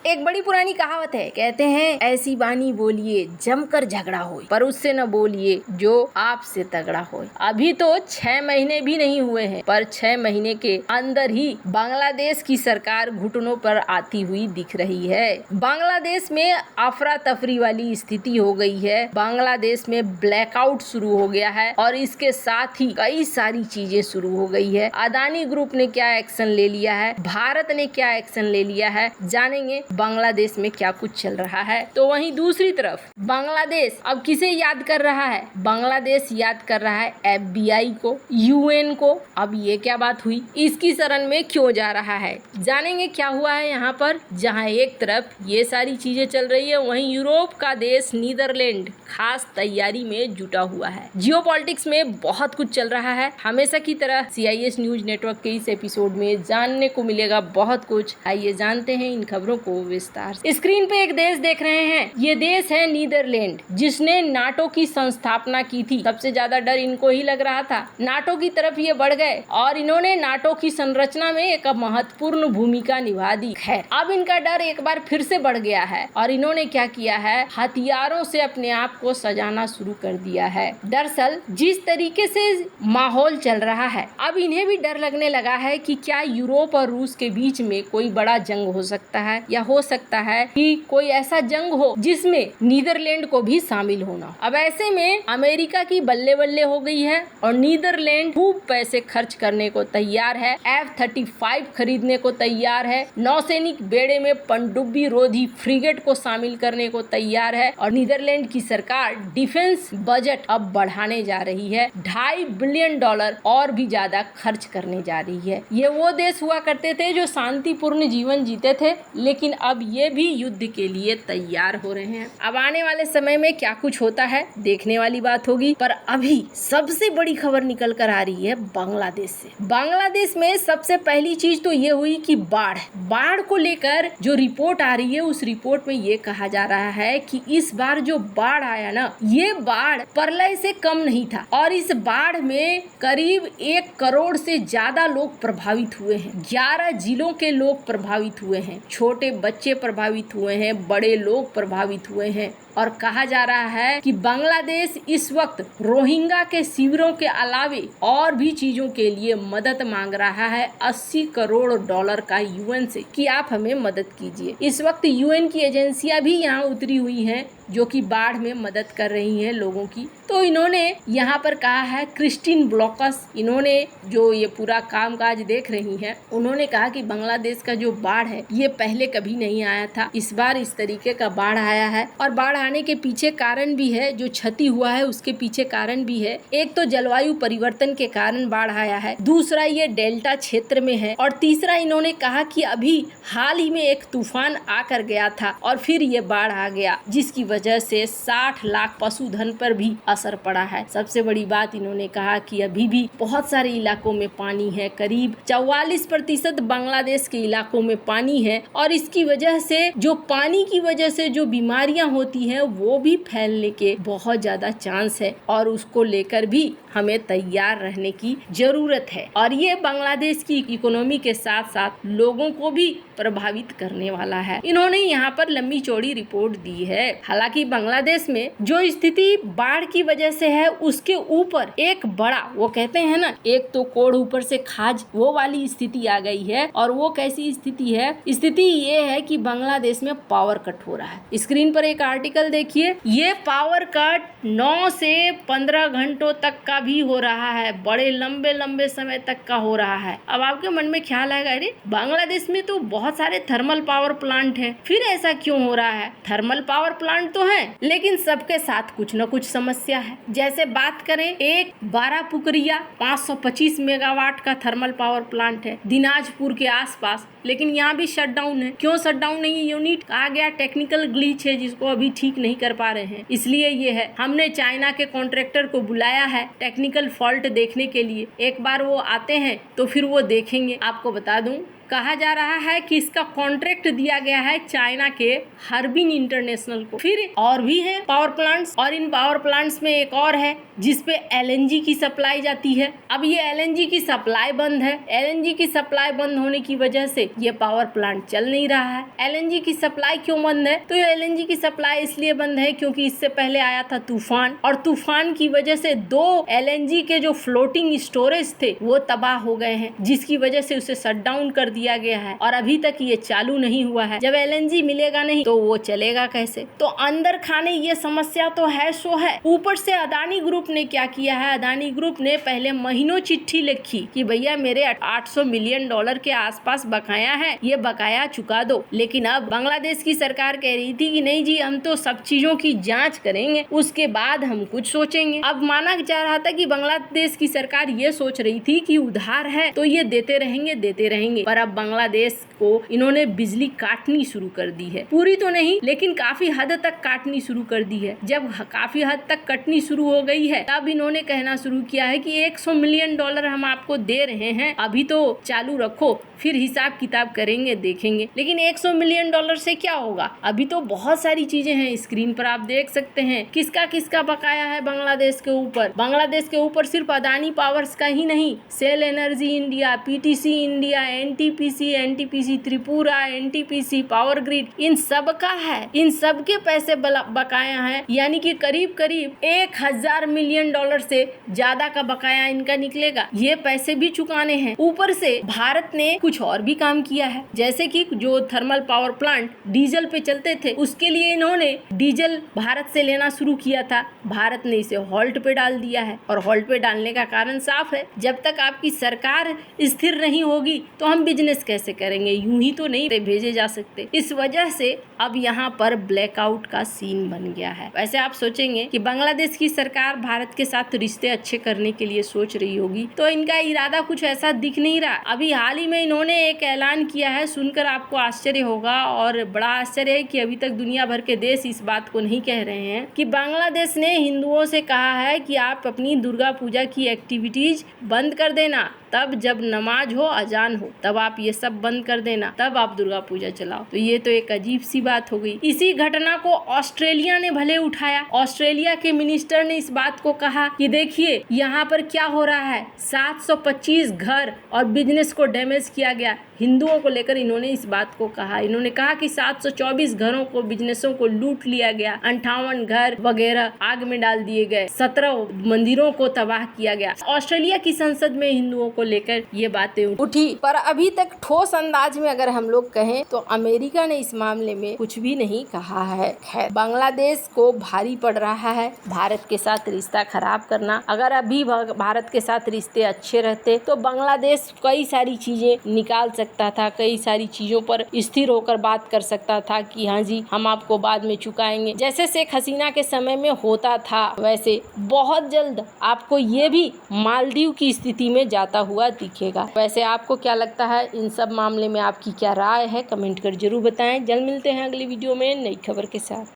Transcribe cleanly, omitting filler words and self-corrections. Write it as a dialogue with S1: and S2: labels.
S1: एक बड़ी पुरानी कहावत है, कहते हैं ऐसी बानी बोलिए जमकर झगड़ा हो, पर उससे न बोलिए जो आपसे तगड़ा हो। अभी तो 6 महीने भी नहीं हुए हैं, पर 6 महीने के अंदर ही बांग्लादेश की सरकार घुटनों पर आती हुई दिख रही है। बांग्लादेश में अफरा तफरी वाली स्थिति हो गई है। बांग्लादेश में ब्लैकआउट शुरू हो गया है और इसके साथ ही कई सारी चीजें शुरू हो गई है। अदानी ग्रुप ने क्या एक्शन ले लिया है, भारत ने क्या एक्शन ले लिया है, जानेंगे बांग्लादेश में क्या कुछ चल रहा है। तो वहीं दूसरी तरफ बांग्लादेश अब किसे याद कर रहा है? बांग्लादेश याद कर रहा है FBI को, UN को। अब ये क्या बात हुई, इसकी शरण में क्यों जा रहा है, जानेंगे क्या हुआ है यहाँ पर। जहाँ एक तरफ ये सारी चीजें चल रही है, वहीं यूरोप का देश नीदरलैंड खास तैयारी में जुटा हुआ है। जियोपॉलिटिक्स में बहुत कुछ चल रहा है। हमेशा की तरह CIS न्यूज नेटवर्क के इस एपिसोड में जानने को मिलेगा बहुत कुछ। आइए जानते हैं इन खबरों को विस्तार से। स्क्रीन पे एक देश देख रहे हैं, ये देश है नीदरलैंड, जिसने नाटो की संस्थापना की थी। सबसे ज्यादा डर इनको ही लग रहा था। नाटो की तरफ ये बढ़ गए और इन्होंने नाटो की संरचना में एक महत्वपूर्ण भूमिका निभा दी। खैर, अब इनका डर एक बार फिर से बढ़ गया है और इन्होंने क्या किया है, हथियारों से अपने आप को सजाना शुरू कर दिया है। दरअसल जिस तरीके से माहौल चल रहा है, अब इन्हें भी डर लगने लगा है कि क्या यूरोप और रूस के बीच में कोई बड़ा जंग हो सकता है, या हो सकता है कि कोई ऐसा जंग हो जिसमें नीदरलैंड को भी शामिल होना। अब ऐसे में अमेरिका की बल्ले बल्ले हो गई है और नीदरलैंड खूब पैसे खर्च करने को तैयार है, F-35 खरीदने को तैयार है, नौसैनिक बेड़े में पनडुब्बी रोधी फ्रिगेट को शामिल करने को तैयार है और नीदरलैंड की सरकार डिफेंस बजट अब बढ़ाने जा रही है। $2.5 बिलियन और भी ज्यादा खर्च करने जा रही है। ये वो देश हुआ करते थे जो शांतिपूर्ण जीवन जीते थे, लेकिन अब ये भी युद्ध के लिए तैयार हो रहे हैं। अब आने वाले समय में क्या कुछ होता है देखने वाली बात होगी, पर अभी सबसे बड़ी खबर निकल कर आ रही है बांग्लादेश से। बांग्लादेश में सबसे पहली चीज तो ये हुई कि बाढ़ को लेकर जो रिपोर्ट आ रही है, उस रिपोर्ट में ये कहा जा रहा है कि इस बार जो बाढ़ आया ना, ये बाढ़ प्रलय से कम नहीं था और इस बाढ़ में करीब 1 करोड़ से ज्यादा लोग प्रभावित हुए हैं। 11 जिलों के लोग प्रभावित हुए हैं, छोटे बच्चे प्रभावित हुए हैं, बड़े लोग प्रभावित हुए हैं। और कहा जा रहा है कि बांग्लादेश इस वक्त रोहिंग्या के शिविरों के अलावे और भी चीजों के लिए मदद मांग रहा है $80 करोड़ का UN से कि आप हमें मदद कीजिए। इस वक्त UN की एजेंसियां भी यहाँ उतरी हुई हैं जो कि बाढ़ में मदद कर रही हैं लोगों की। तो इन्होंने यहाँ पर कहा है, क्रिस्टीन ब्लॉकस, इन्होंने जो ये पूरा कामकाज देख रही हैं, उन्होंने कहा कि बांग्लादेश का जो बाढ़ है ये पहले कभी नहीं आया था, इस बार इस तरीके का बाढ़ आया है और बाढ़ आने के पीछे कारण भी है, जो क्षति हुआ है उसके पीछे कारण भी है। एक तो जलवायु परिवर्तन के कारण बाढ़ आया है, दूसरा ये डेल्टा क्षेत्र में है और तीसरा इन्होंने कहा कि अभी हाल ही में एक तूफान आकर गया था और फिर ये बाढ़ आ गया, जिसकी वजह से 60 लाख पशुधन पर भी असर पड़ा है। सबसे बड़ी बात इन्होंने कहा कि अभी भी बहुत सारे इलाकों में पानी है, करीब 44% बांग्लादेश के इलाकों में पानी है और इसकी वजह से जो पानी की वजह से जो बीमारियां होती हैं वो भी फैलने के बहुत ज्यादा चांस है और उसको लेकर भी हमें तैयार रहने की जरूरत है और ये बांग्लादेश की इकोनॉमी के साथ साथ लोगों को भी प्रभावित करने वाला है। इन्होंने यहाँ पर लंबी चौड़ी रिपोर्ट दी है। हालांकि बांग्लादेश में जो स्थिति बाढ़ की वजह से है, उसके ऊपर एक बड़ा, वो कहते हैं ना, एक तो कोढ़ ऊपर से खाज, वो वाली स्थिति आ गई है। और वो कैसी स्थिति है? स्थिति ये है कि बांग्लादेश में पावर कट हो रहा है। स्क्रीन पर एक आर्टिकल देखिए, ये पावर कट 9 से 15 घंटों तक का भी हो रहा है, बड़े लंबे समय तक का हो रहा है। अब आपके मन में ख्याल आएगा, अरे बांग्लादेश में तो बहुत सारे थर्मल पावर प्लांट हैं, फिर ऐसा क्यों हो रहा है? थर्मल पावर प्लांट तो है, लेकिन सबके साथ कुछ न कुछ समस्या है। जैसे बात करें, एक बारापुकरिया 525 मेगावाट का थर्मल पावर प्लांट है दिनाजपुर के आसपास, लेकिन यहाँ भी शटडाउन है। क्यों शटडाउन नहीं है यूनिट? कहा गया टेक्निकल ग्लिच है जिसको अभी ठीक नहीं कर पा रहे हैं, इसलिए ये है। हमने चाइना के कॉन्ट्रैक्टर को बुलाया है टेक्निकल फॉल्ट देखने के लिए, एक बार वो आते हैं तो फिर वो देखेंगे। आपको बता दूं कहा जा रहा है कि इसका कॉन्ट्रैक्ट दिया गया है चाइना के हार्बिन इंटरनेशनल को। फिर और भी है पावर प्लांट्स, और इन पावर प्लांट्स में एक और है जिसपे एलएनजी की सप्लाई जाती है। अब ये एलएनजी की सप्लाई बंद है। एलएनजी की सप्लाई बंद होने की वजह से ये पावर प्लांट चल नहीं रहा है। एलएनजी की सप्लाई क्यों बंद है? तो ये एलएनजी की सप्लाई इसलिए बंद है क्योंकि इससे पहले आया था तूफान, और तूफान की वजह से 2 एलएनजी के जो फ्लोटिंग स्टोरेज थे वो तबाह हो गए हैं, जिसकी वजह से उसे शट डाउन कर दिया गया है और अभी तक ये चालू नहीं हुआ है। जब एलएनजी मिलेगा नहीं तो वो चलेगा कैसे? तो अंदर खाने ये समस्या तो है सो है। ऊपर से अदानी ग्रुप ने क्या किया है? अदानी ग्रुप ने पहले महीनों चिट्ठी लिखी कि भैया मेरे $800 मिलियन के आसपास बकाया है, ये बकाया चुका दो। लेकिन अब बांग्लादेश की सरकार कह रही थी कि नहीं जी, हम तो सब चीजों की जांच करेंगे, उसके बाद हम कुछ सोचेंगे। अब माना जा रहा था कि बांग्लादेश की सरकार ये सोच रही थी कि उधार है तो ये देते रहेंगे, पर अब बांग्लादेश को इन्होंने बिजली काटनी शुरू कर दी है। पूरी तो नहीं, लेकिन काफी हद तक काटनी शुरू कर दी है। जब काफी हद तक कटनी शुरू हो गई है तब इन्होंने कहना शुरू किया है कि $100 मिलियन हम आपको दे रहे हैं, अभी तो चालू रखो, फिर हिसाब किताब करेंगे, देखेंगे। लेकिन $100 मिलियन से क्या होगा? अभी तो बहुत सारी चीजें हैं, स्क्रीन पर आप देख सकते हैं किसका किसका बकाया है बांग्लादेश के ऊपर। बांग्लादेश के ऊपर सिर्फ अदानी पावर्स का ही नहीं, SAIL energy India, PTC India, NTPC Tripura, NTPC power grid, इन सब का है। इन सब के पैसे बकाया है, यानी कि करीब करीब $1000 मिलियन से ज्यादा का बकाया इनका निकलेगा। ये पैसे भी चुकाने हैं। ऊपर से भारत ने कुछ और भी काम किया है, जैसे कि जो थर्मल पावर प्लांट डीजल पे चलते थे उसके लिए इन्होंने डीजल भारत से लेना शुरू किया था। भारत ने इसे हॉल्ट पे डाल दिया है, और हॉल्ट पे डालने का कारण साफ है, जब तक आपकी सरकार स्थिर नहीं होगी तो हम बिजनेस कैसे करेंगे? यूं ही तो नहीं भेजे जा सकते। इस वजह से अब यहाँ पर ब्लैकआउट का सीन बन गया है। वैसे आप सोचेंगे कि बांग्लादेश की सरकार भारत के साथ रिश्ते अच्छे करने के लिए सोच रही होगी, तो इनका इरादा कुछ ऐसा दिख नहीं रहा। अभी हाल ही में इन्होंने एक ऐलान किया है, सुनकर आपको आश्चर्य होगा, और बड़ा आश्चर्य है कि अभी तक दुनिया भर के देश इस बात को नहीं कह रहे हैं कि बांग्लादेश ने हिंदुओं से कहा है कि आप अपनी दुर्गा पूजा की एक्टिविटीज बंद कर देना, तब जब नमाज हो, अजान हो, तब आप ये सब बंद कर देना, तब आप दुर्गा पूजा चलाओ। तो ये तो एक अजीब सी बात हो गई। इसी घटना को ऑस्ट्रेलिया ने भले उठाया। ऑस्ट्रेलिया के मिनिस्टर ने इस बात को कहा कि देखिए यहाँ पर क्या हो रहा है, 725 घर और बिजनेस को डैमेज किया गया। हिंदुओं को लेकर इन्होंने इस बात को कहा। इन्होंने कहा कि 724 घरों को, बिजनेसों को लूट लिया गया, 58 घर वगैरह आग में डाल दिए गए, 17 मंदिरों को तबाह किया गया। ऑस्ट्रेलिया की संसद में हिंदुओं को लेकर ये बातें उठी, पर अभी तक ठोस अंदाज में अगर हम लोग कहें तो अमेरिका ने इस मामले में कुछ भी नहीं कहा है। खैर, बांग्लादेश को भारी पड़ रहा है भारत के साथ रिश्ता खराब करना। अगर अभी भारत के साथ रिश्ते अच्छे रहते तो बांग्लादेश कई सारी चीजें निकाल सकता था, कई सारी चीजों पर स्थिर होकर बात कर सकता था कि हाँ जी, हम आपको बाद में चुकाएंगे, जैसे शेख हसीना के समय में होता था। वैसे बहुत जल्द आपको ये भी मालदीव की स्थिति में जाता हुआ दिखेगा। वैसे आपको क्या लगता है इन सब मामले में? आपकी क्या राय है? कमेंट कर जरूर बताएं। जल्द मिलते हैं अगली वीडियो में नई खबर के साथ।